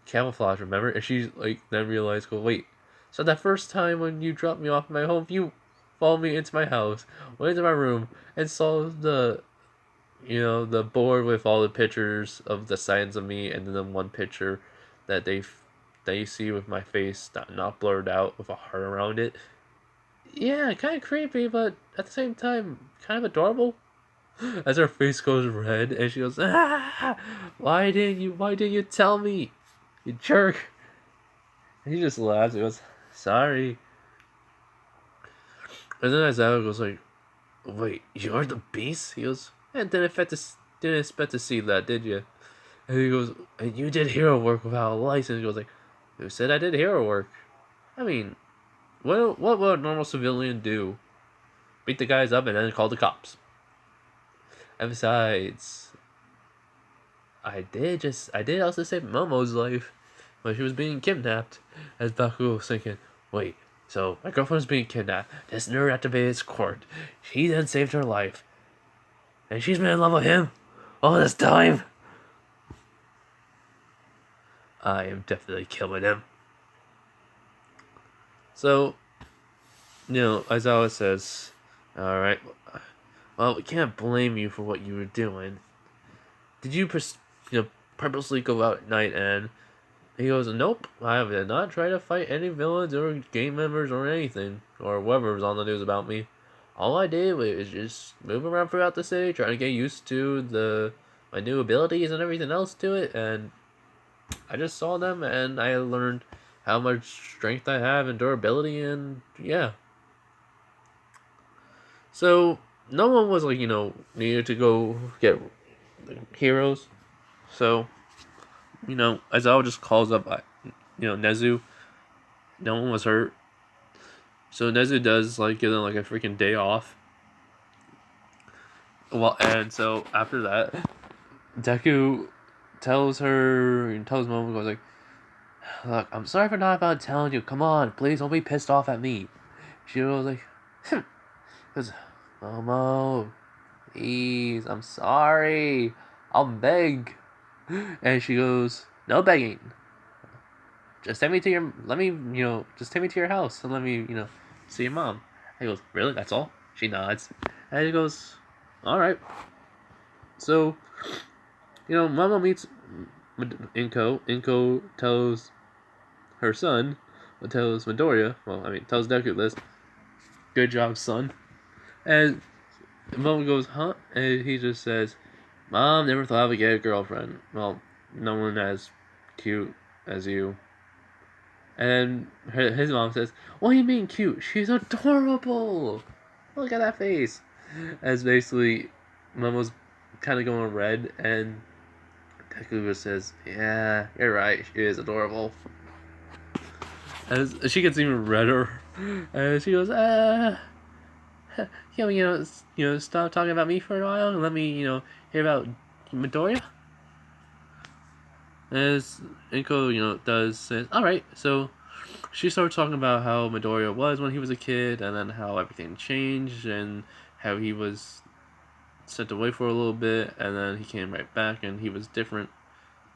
camouflage, remember? And she's then realized, wait, so that first time when you dropped me off at my home, you followed me into my house, went into my room, and saw the the board with all the pictures of the signs of me, and then the one picture that they see with my face not blurred out with a heart around it. Yeah, kind of creepy, but at the same time, kind of adorable. As her face goes red, and she goes, ah, why didn't you tell me, you jerk? And he just laughs and goes, sorry. And then Aizawa goes wait, you're the beast? He goes, didn't expect to see that, did you? And he goes, and you did hero work without a license. He goes like, who said I did hero work? I mean, what would a normal civilian do? Beat the guys up and then call the cops. And besides, I did also save Momo's life when she was being kidnapped. As Bakugou was thinking, wait, so my girlfriend was being kidnapped. This nerd activated his court. He then saved her life. And she's been in love with him all this time. I am definitely killing him. So, Aizawa says, alright, well, we can't blame you for what you were doing. Did you, purposely go out at night? And he goes, nope, I did not try to fight any villains or gang members or anything, or whoever was on the news about me. All I did was just move around throughout the city, trying to get used to my new abilities and everything else to it, and I just saw them, and I learned how much strength I have and durability, and yeah. So, no one was needed to go get heroes. So, Aizawa just calls up, Nezu. No one was hurt. So Nezu does give them a freaking day off. Well, and so after that, Deku tells Momo, goes like, look, I'm sorry for not about telling you. Come on, please don't be pissed off at me. She goes like, goes, Momo, please, I'm sorry. I'll beg. And she goes, no begging. Just take me to your house and let me, see your mom. He goes, really? That's all? She nods. And he goes, alright. So, Mama meets Inko. Inko tells her son, tells Midoriya, tells Deku this, good job, son. And Mama goes, huh? And he just says, Mom never thought I would get a girlfriend. Well, no one as cute as you. And his mom says, what do you mean cute? She's adorable! Look at that face! As basically, Momo's kind of going red, and Deku says, yeah, you're right, she is adorable. As she gets even redder, and she goes, stop talking about me for a while, and let me, hear about Midoriya? As Inko, says, alright, so she starts talking about how Midoriya was when he was a kid, and then how everything changed, and how he was sent away for a little bit, and then he came right back, and he was different,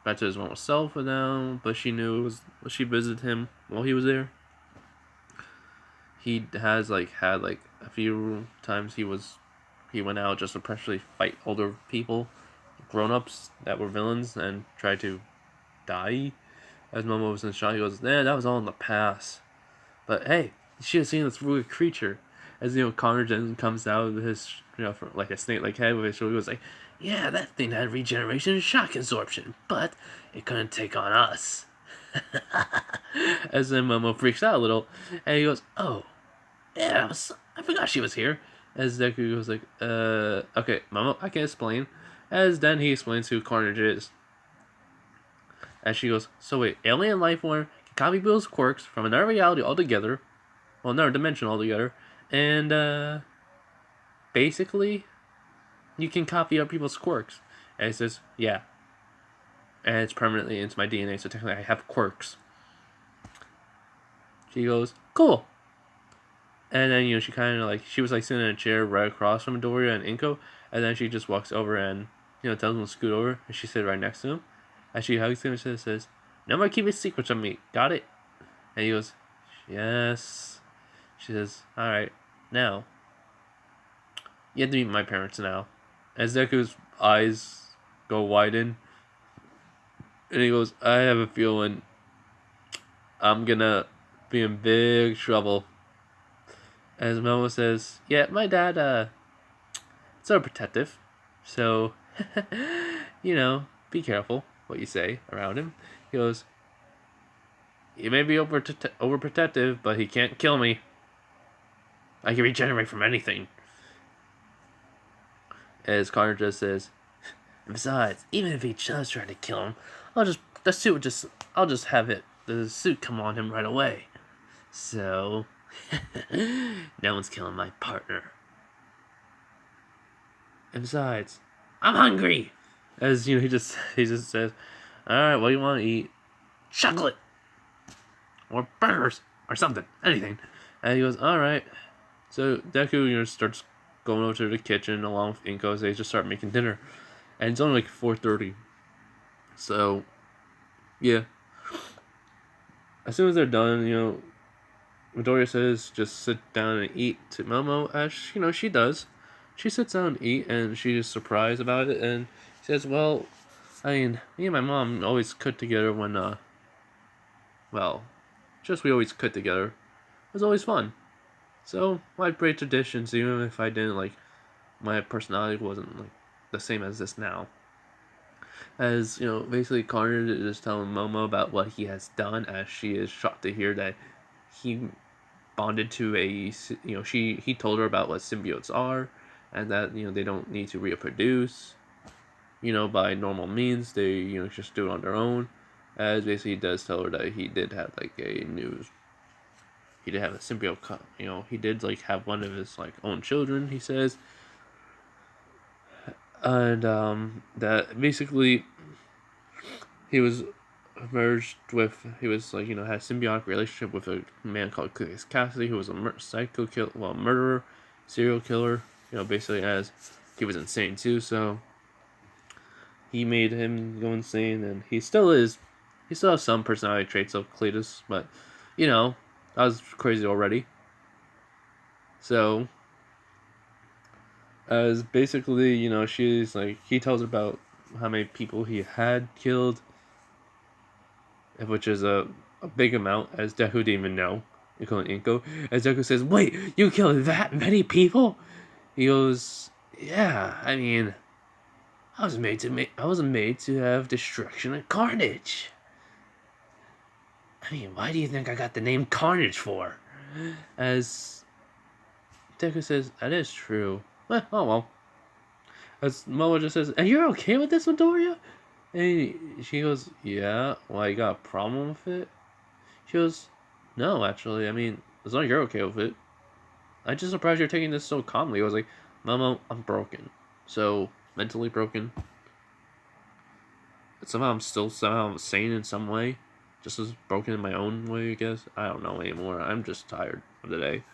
back to his normal self now, but she knew it was, she visited him while he was there. He has, had, a few times he went out just to practically fight older people, grown-ups that were villains, and tried to die. As Momo was in shock, he goes, that was all in the past. But hey, you should have seen this weird creature. As Carnage then comes out with his, like a snake-like head with his shoulder. He goes like, yeah, that thing had regeneration and shock absorption, but it couldn't take on us. As then Momo freaks out a little, and he goes, oh, yeah, I forgot she was here. As Deku goes like, okay, Momo, I can explain. As then he explains who Carnage is. As she goes, so wait, alien life form can copy people's quirks from another reality altogether, well, another dimension altogether, and basically, you can copy other people's quirks. And it says, yeah, and it's permanently into my DNA, so technically I have quirks. She goes, cool. And then, she kind of she was sitting in a chair right across from Doria and Inko, and then she just walks over and, tells him to scoot over, and she sits right next to him. As she hugs him, she says, no more keeping secrets from me, got it? And he goes, yes. She says, alright, now, you have to meet my parents now. As Deku's eyes go widen, and he goes, I have a feeling I'm gonna be in big trouble. As Momo says, yeah, my dad, so protective, so, be careful what you say around him. He goes, he may be overprotective, but he can't kill me. I can regenerate from anything. As Carnage just says, And besides, even if he does try to kill him, I'll just have the suit come on him right away. So, no one's killing my partner. And besides, I'm hungry. As he just says, "All right, what do you want to eat? Chocolate, or burgers, or something, anything." And he goes, "All right." So Deku, starts going over to the kitchen along with Inko as they just start making dinner, and it's only like 4:30. So, yeah. As soon as they're done, Midoriya says, "Just sit down and eat." To Momo, as she does. She sits down and eat, and she's surprised about it, and says, "Well, I mean, me and my mom always cooked together when, well, just we always cooked together. It was always fun. So I'd break traditions even if I didn't my personality wasn't the same as this now." As basically Carnage is telling Momo about what he has done, as she is shocked to hear that he bonded to he told her about what symbiotes are, and that they don't need to reproduce by normal means. They just do it on their own. As basically he does tell her that he did have he did have a symbiote cut. He did have one of his own children, he says. And that basically he was merged with, he was had a symbiotic relationship with a man called Cassidy, who was a murderer, serial killer. Basically, as he was insane too, so he made him go insane, and he still is. He still has some personality traits of Cletus, but that was crazy already. So, as basically, she's he tells her about how many people he had killed, which is a big amount, as Deku didn't even know, including Inko. As Deku says, "Wait, you killed that many people?" He goes, "Yeah, I mean, I was made to have destruction and carnage. I mean, why do you think I got the name Carnage for?" As Deku says, "That is true. Oh well." As Momo just says, "And you're okay with this, Midoriya?" And she goes, "Yeah, well, you got a problem with it?" She goes, "No, actually, I mean, as long as you're okay with it. I'm just surprised you're taking this so calmly." I was like, "Momo, I'm broken. So, mentally broken. Somehow I'm still somehow sane in some way. Just as broken in my own way, I guess. I don't know anymore. I'm just tired of the day."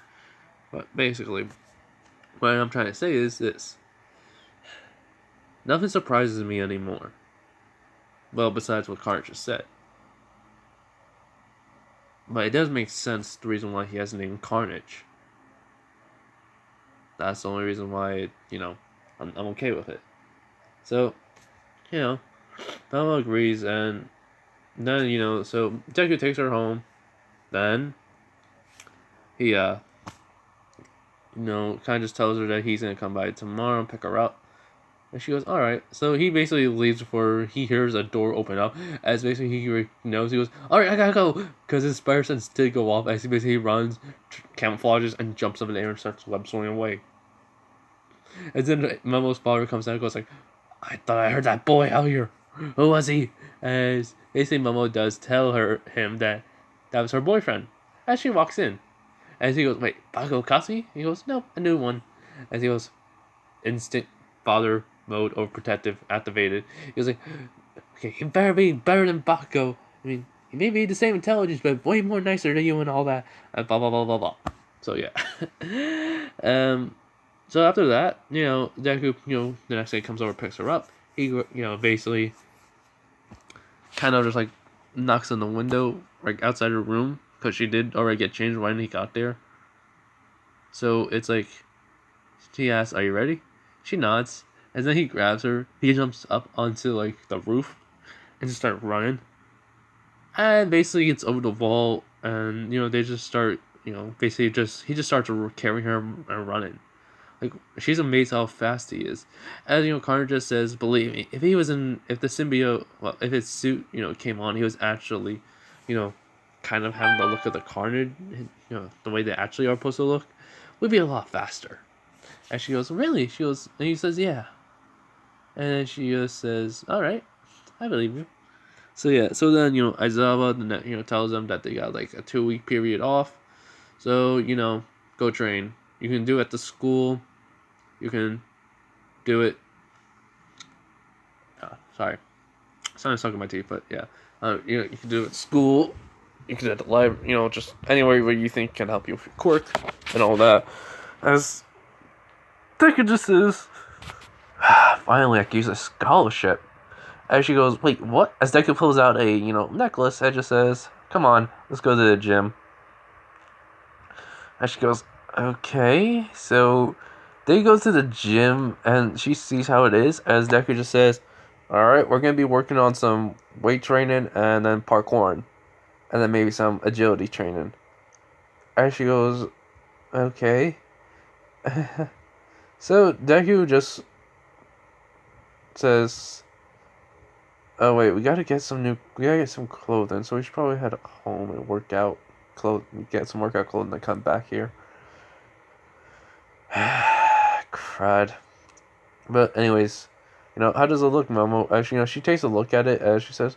But basically, what I'm trying to say is this. Nothing surprises me anymore. Well, besides what Carnage just said. But it does make sense the reason why he has the name Carnage. That's the only reason why, I'm okay with it. So, Momo agrees, and then, so Deku takes her home. Then, he, kind of just tells her that he's gonna come by tomorrow and pick her up. And she goes, "Alright." So he basically leaves before he hears a door open up. As basically he knows, he goes, "Alright, I gotta go." Because his spider sense did go off. As he basically runs, camouflages, and jumps up in the air and starts web swinging away. And then Momo's father comes out and goes "I thought I heard that boy out here. Who was he?" As basically Momo does tell him that was her boyfriend. As she walks in. As he goes, "Wait, Bakugou Kasi?" He goes, "No, a new one." As he goes, instant father mode overprotective activated. He was like, "Okay, he better be better than Bakugou. I mean, he may be the same intelligence, but way more nicer than you and all that." Blah blah blah blah blah. So yeah. So after that, Deku, the next day comes over, picks her up. He, basically kind of just knocks on the window, outside her room, because she did already get changed when he got there. So it's he asks, "Are you ready?" She nods, and then he grabs her. He jumps up onto the roof, and just start running. And basically gets over the wall, and they just start, basically he just starts carrying her and running. She's amazed how fast he is. As Carnage just says, "Believe me, if the symbiote, well, if his suit, came on, he was actually, kind of having the look of the Carnage, the way they actually are supposed to look, would be a lot faster." And she goes, "Really?" She goes, and he says, "Yeah." And then she just says, "All right, I believe you." So yeah, so then Aizawa tells them that they got like a 2 week period off. So go train. You can do it at the school. You can do it. Sorry, something stuck in my teeth, but yeah. You can do it at school. You can do it at the library. Just anywhere where you think can help you with your quirk and all that. As Deku just says, finally I can use a scholarship. As she goes, wait, what? As Deku pulls out a necklace, Ed just says, "Come on, let's go to the gym." And she goes, "Okay." So they go to the gym, and she sees how it is. As Deku just says, "All right, we're gonna be working on some weight training and then parkour, and then maybe some agility training." And she goes, "Okay." So Deku just says, "Oh wait, we gotta get some clothing. So we should probably head home and get some workout clothing and come back here." Crud. But anyways, how does it look, Momo? Actually, she takes a look at it as she says,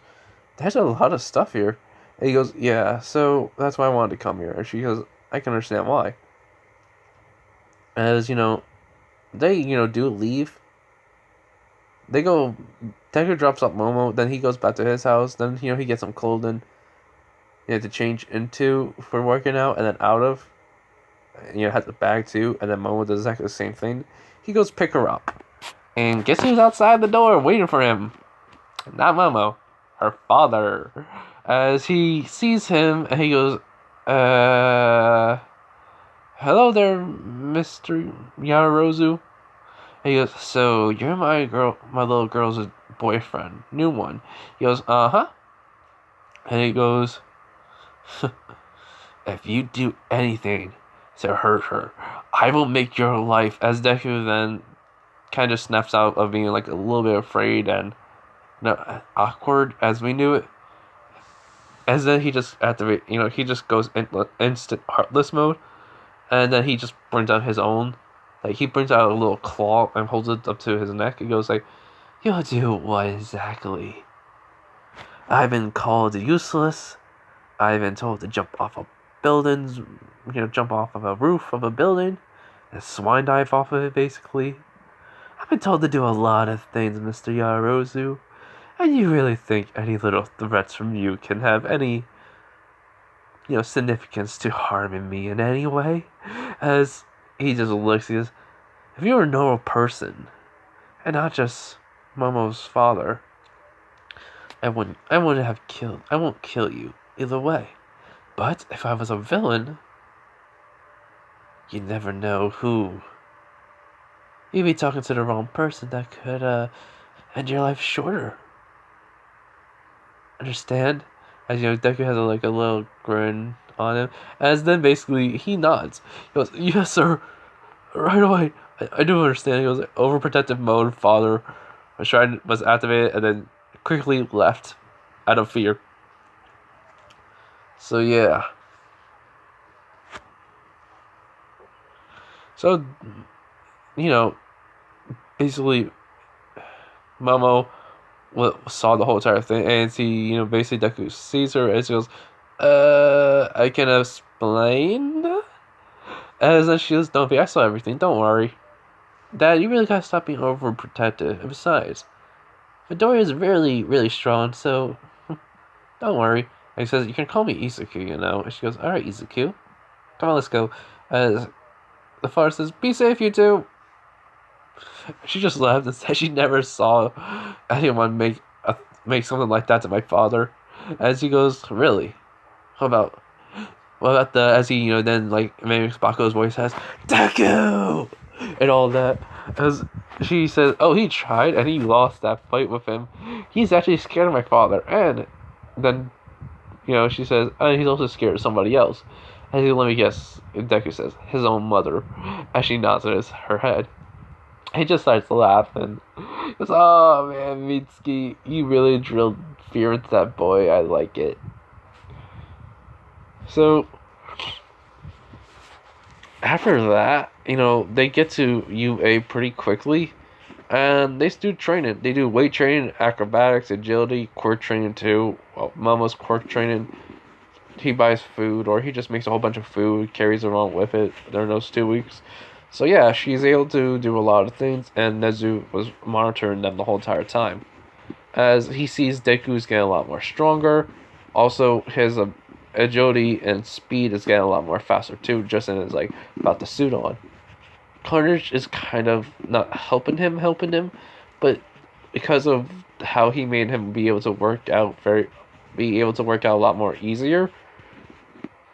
"There's a lot of stuff here." And he goes, "Yeah, so that's why I wanted to come here." And she goes, "I can understand why." As they do leave. They go. Deku drops off Momo. Then he goes back to his house. Then he gets some clothing. To change into for working out, and then out of. Has the bag too. And then Momo does exactly the same thing. He goes pick her up. And guess who's outside the door waiting for him? Not Momo, her father. As he sees him, and he goes, hello there, Mr. Yarozu." And he goes, "So you're my little girl's boyfriend, new one." He goes, "Uh-huh." And he goes, "If you do anything to hurt her, I will make your life." As Deku then kind of snaps out of being like a little bit afraid and awkward as we knew it. As then he just he just goes in instant heartless mode, and then he just brings out his own, like he brings out a little claw and holds it up to his neck. He goes like, "You'll do what exactly? I've been called useless. I've been told to jump off of buildings, jump off of a roof of a building, and swine dive off of it, basically. I've been told to do a lot of things, Mr. Yarozu. And you really think any little threats from you can have any, significance to harming me in any way?" As he just looks, he says, "If you were a normal person, and not just Momo's father, I won't kill you either way. But if I was a villain, you never know who. You'd be talking to the wrong person that could, end your life shorter. Understand?" As Deku has a little grin on him. As then basically he nods. He goes, "Yes, sir. Right away. I do understand." He goes, "Overprotective mode, father." Was activated and then quickly left out of fear. So yeah. So basically Momo saw the whole entire thing, and he, basically Deku sees her, and she goes, I can explain?" As then she goes, "Don't be, I saw everything, don't worry. Dad, you really gotta stop being overprotective, and besides, Midoriya is really, really strong, so don't worry." And he says, "You can call me Izuku, And she goes, "Alright, Izuku. Come on, let's go." As the father says, "Be safe, you two." She just laughed and said she never saw anyone make something like that to my father. As he goes, "Really? What about the?" As he then mimics Bakugo's voice has Deku and all that. As she says, "Oh, he tried and he lost that fight with him. He's actually scared of my father." And then she says, "And he's also scared of somebody else." And he, let me guess, Deku says, "His own mother." As she nods her head. He just starts laughing. He goes, "Oh man, Mitsuki, you really drilled fear into that boy. I like it." So after that, they get to UA pretty quickly. And they do training. They do weight training, acrobatics, agility, quirk training too. Well, Momo's quirk training. He buys food, or he just makes a whole bunch of food, carries it along with it during those 2 weeks. So yeah, she's able to do a lot of things, and Nezu was monitoring them the whole entire time. As he sees Deku's getting a lot more stronger, also his agility and speed is getting a lot more faster too, just in his like about the suit on. Carnage is kind of not helping him, but because of how he made him be able to work out a lot more easier,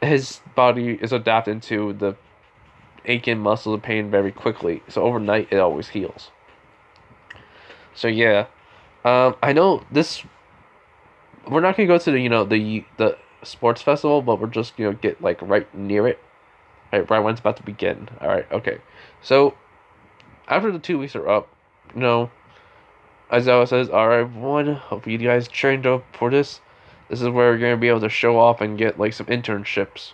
his body is adapting to the aching muscles and pain very quickly. So overnight, it always heals. So yeah, I know this. We're not gonna go to the sports festival, but we're just get like right near it, right when it's about to begin. All right, okay. So after the 2 weeks are up, you know, Aizawa says, "All right, everyone, hope you guys trained up for this. This is where you're gonna be able to show off and get like some internships."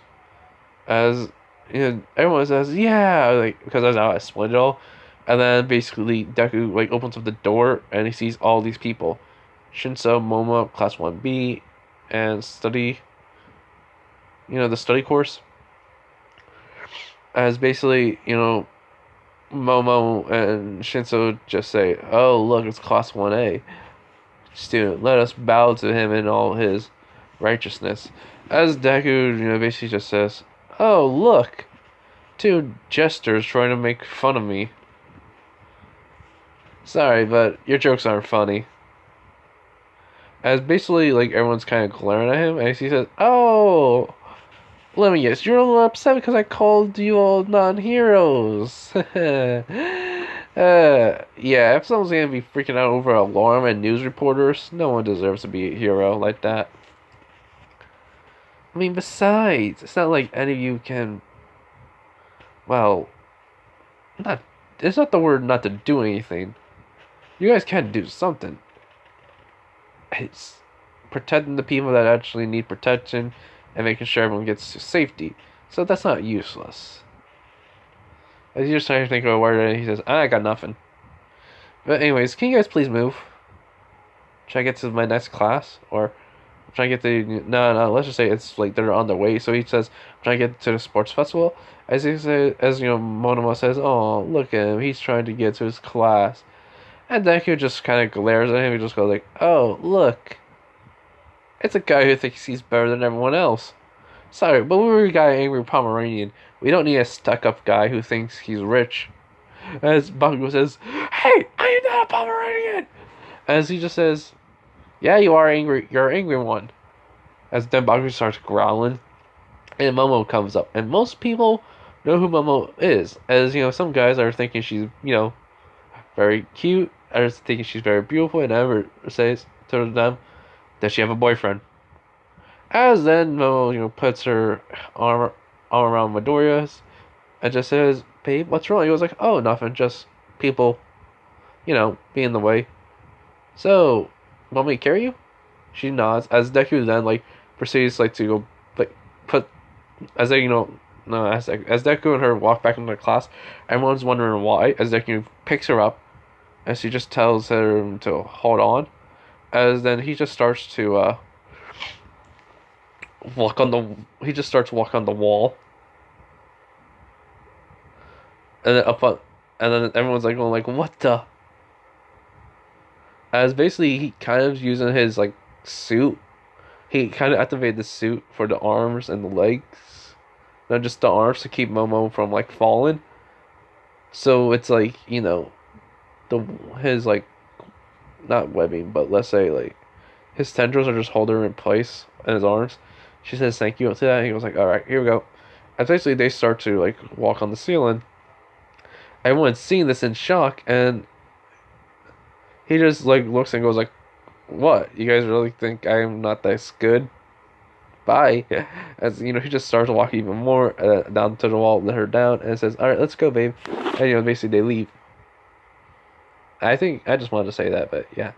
As everyone says, "Yeah," like because that's how I explained it all. And then basically Deku like opens up the door and he sees all these people, Shinso, Momo, Class 1B, and the study course. As basically Momo and Shinso just say, "Oh, look, it's Class 1A student. Let us bow to him in all his righteousness." As Deku, basically just says, "Oh, look, two jesters trying to make fun of me. Sorry, but your jokes aren't funny." As basically, like, everyone's kind of glaring at him, and he says, "Oh, let me guess, you're a little upset because I called you all non-heroes." Yeah, if someone's gonna be freaking out over alarm and news reporters, no one deserves to be a hero like that. I mean, besides, it's not like any of you can, well, not, it's not the word not to do anything. You guys can do something. It's protecting the people that actually need protection and making sure everyone gets to safety. So that's not useless. As you're trying to think of a word, and he says, "I got nothing." But anyways, can you guys please move? Should I get to my next class? Or I'm trying to get to... No, let's just say it's like they're on their way. So he says, "I'm trying to get to the sports festival." As Monoma says, "Oh, look at him. He's trying to get to his class." And Deku just kind of glares at him. He just goes like, "Oh, look. It's a guy who thinks he's better than everyone else. Sorry, but we got an angry Pomeranian. We don't need a stuck-up guy who thinks he's rich." As Bakugou says, "Hey, I am not a Pomeranian!" As he just says, "Yeah, you are angry. You're an angry one." As then Bakugou starts growling, and Momo comes up. And most people know who Momo is. As, some guys are thinking she's, very cute. Others thinking she's very beautiful. And ever says to them, "Does she have a boyfriend?" As then Momo, puts her arm around Midoriya's and just says, "Babe, what's wrong?" He was like, "Oh, nothing, just people, be in the way." "So, want me to carry you?" She nods, as Deku then, like, proceeds, like, to go, like, put, as they, no, as Deku and her walk back into class, everyone's wondering why, as Deku picks her up, as she just tells her to hold on, as then he just starts to, he just starts walking on the wall, and then and then everyone's like going like, "What the?" As basically he kind of using his like suit, he kind of activated the suit for the arms and the legs, not just the arms to keep Momo from like falling. So it's like the his like not webbing, but let's say like his tendrils are just holding her in place in his arms. She says thank you to that, and he goes like, "All right, here we go." And basically they start to like walk on the ceiling. Everyone's seeing this in shock, and he just like looks and goes like, "What? You guys really think I am not this good? Bye." As he just starts to walk even more down to the wall, let her down, and says, "All right, let's go, babe." And basically they leave. I think I just wanted to say that, but yeah,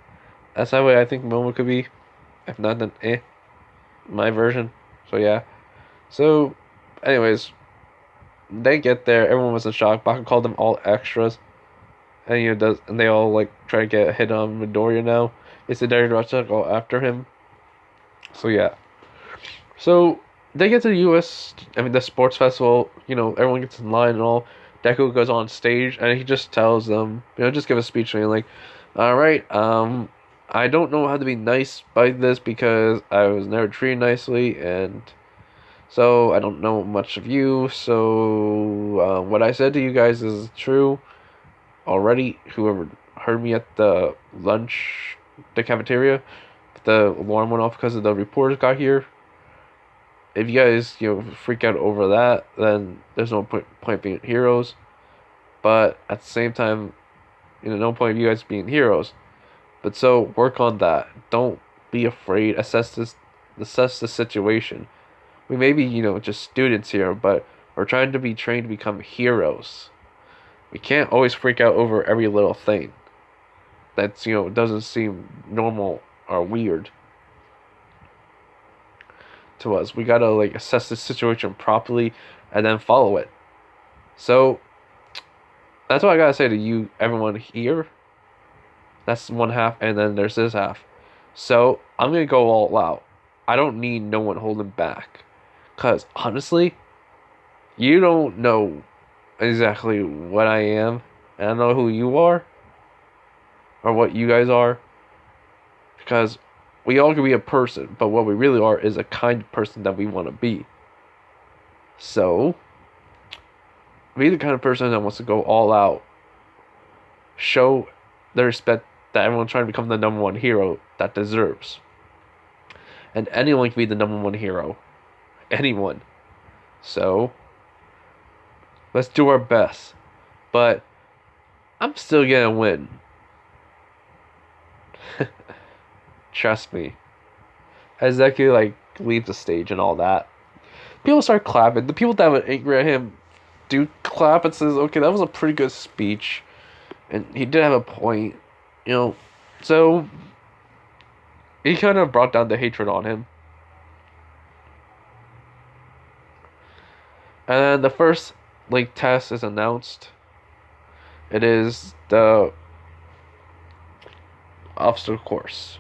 that's how I think Momo could be. If not, then my version. So yeah. So, anyways, they get there. Everyone was in shock. Baku called them all extras. and and they all like try to get a hit on Midoriya now. It's the director to go after him. So yeah. So they get to the U.S. I mean the sports festival. Everyone gets in line and all. Deku goes on stage and he just tells them, just give a speech and like, all right, I don't know how to be nice by this because I was never treated nicely and so I don't know much of you. So what I said to you guys is true already. Whoever heard me at the cafeteria, the alarm went off because of the reporters got here. If you guys freak out over that, then there's no point being heroes. But at the same time, no point of you guys being heroes. But so work on that. Don't be afraid. Assess the situation. We may be just students here, but we're trying to be trained to become heroes. We can't always freak out over every little thing that's doesn't seem normal or weird to us. We gotta assess the situation properly and then follow it. So that's what I gotta say to you, everyone here. That's one half, and then there's this half. So I'm gonna go all out. I don't need no one holding back, cause honestly, you don't know exactly what I am, and I don't know who you are, or what you guys are, because we all can be a person, but what we really are is a kind of person that we want to be. So, be the kind of person that wants to go all out. Show the respect that everyone's trying to become the number one hero that deserves. And anyone can be the number one hero. Anyone. So, let's do our best. But, I'm still gonna win. Trust me. As Deku leaves the stage and all that, people start clapping. The people that were angry at him do clap and says, "Okay, that was a pretty good speech," and he did have a point, So he kind of brought down the hatred on him. And then the first test is announced. It is the obstacle course.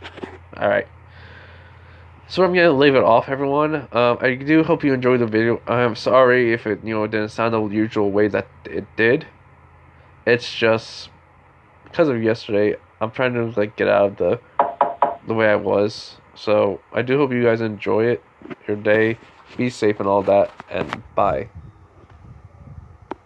All right. So I'm gonna leave it off, everyone. I do hope you enjoyed the video. I'm sorry if it didn't sound the usual way that it did. It's just because of yesterday. I'm trying to get out of the way I was. So I do hope you guys enjoy it. Your day. Be safe and all that. And bye.